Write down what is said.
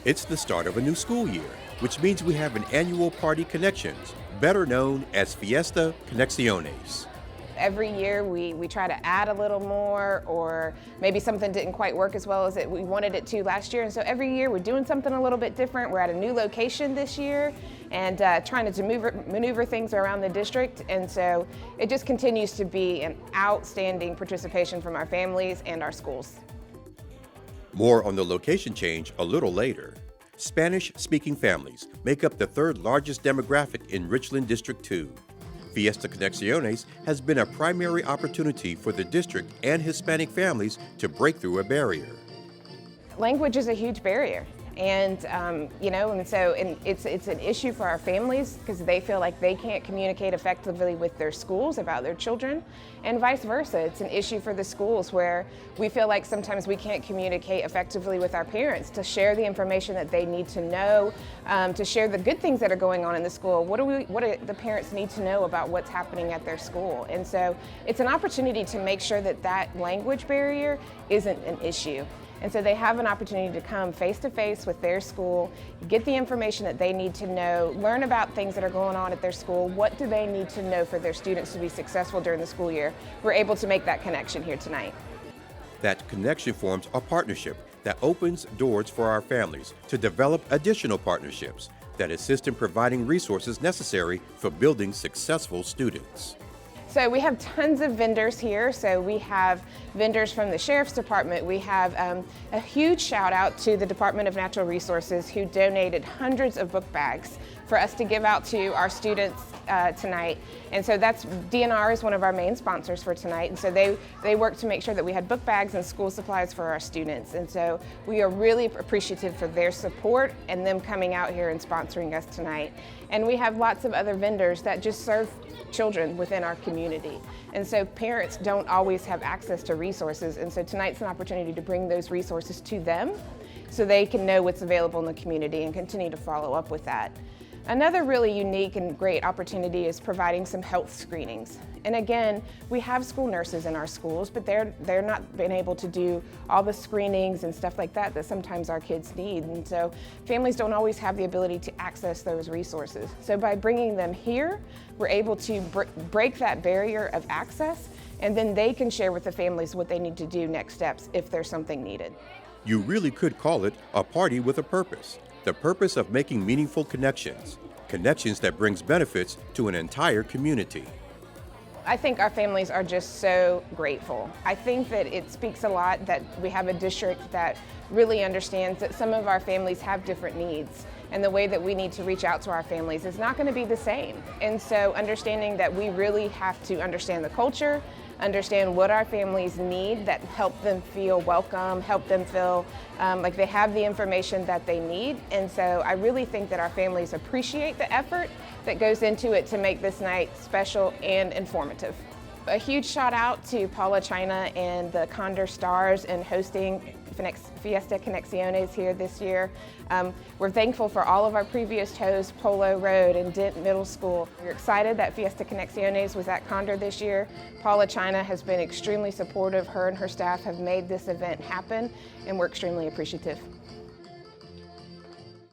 It's the start of a new school year, which means we have an annual Party Connections, better known as Fiesta Conexiones. Every year we try to add a little more, or maybe something didn't quite work as well as we wanted it to last year. And so every year we're doing something a little bit different. We're at a new location this year and trying to maneuver things around the district. And so it just continues to be an outstanding participation from our families and our schools. More on the location change a little later. Spanish-speaking families make up the third largest demographic in Richland District Two. Fiesta Conexiones has been a primary opportunity for the district and Hispanic families to break through a barrier. Language is a huge barrier. And so it's an issue for our families because they feel like they can't communicate effectively with their schools about their children, and vice versa. It's an issue for the schools where we feel like sometimes we can't communicate effectively with our parents to share the information that they need to know, to share the good things that are going on in the school. What do the parents need to know about what's happening at their school? And so it's an opportunity to make sure that that language barrier isn't an issue. And so they have an opportunity to come face to face with their school, get the information that they need to know, learn about things that are going on at their school. What do they need to know for their students to be successful during the school year? We're able to make that connection here tonight. That connection forms a partnership that opens doors for our families to develop additional partnerships that assist in providing resources necessary for building successful students. So we have tons of vendors here. So we have vendors from the Sheriff's Department. We have a huge shout out to the Department of Natural Resources, who donated hundreds of book bags for us to give out to our students tonight. And so DNR is one of our main sponsors for tonight. And so they work to make sure that we had book bags and school supplies for our students. And so we are really appreciative for their support and them coming out here and sponsoring us tonight. And we have lots of other vendors that just serve children within our community. And so parents don't always have access to resources. And so tonight's an opportunity to bring those resources to them so they can know what's available in the community and continue to follow up with that. Another really unique and great opportunity is providing some health screenings. And again, we have school nurses in our schools, but they're not been able to do all the screenings and stuff like that sometimes our kids need. And so families don't always have the ability to access those resources. So by bringing them here, we're able to break that barrier of access, and then they can share with the families what they need to do next steps if there's something needed. You really could call it a party with a purpose. The purpose of making meaningful connections that brings benefits to an entire community. I think our families are just so grateful. I think that it speaks a lot that we have a district that really understands that some of our families have different needs, and the way that we need to reach out to our families is not going to be the same. And so understanding that we really have to understand the culture, understand what our families need that help them feel welcome, help them feel like they have the information that they need. And so I really think that our families appreciate the effort that goes into it to make this night special and informative. A huge shout out to Paula China and the Condor Stars in hosting Fiesta Conexiones here this year. We're thankful for all of our previous hosts, Polo Road and Dent Middle School. We're excited that Fiesta Conexiones was at Condor this year. Paula China has been extremely supportive. Her and her staff have made this event happen, and we're extremely appreciative.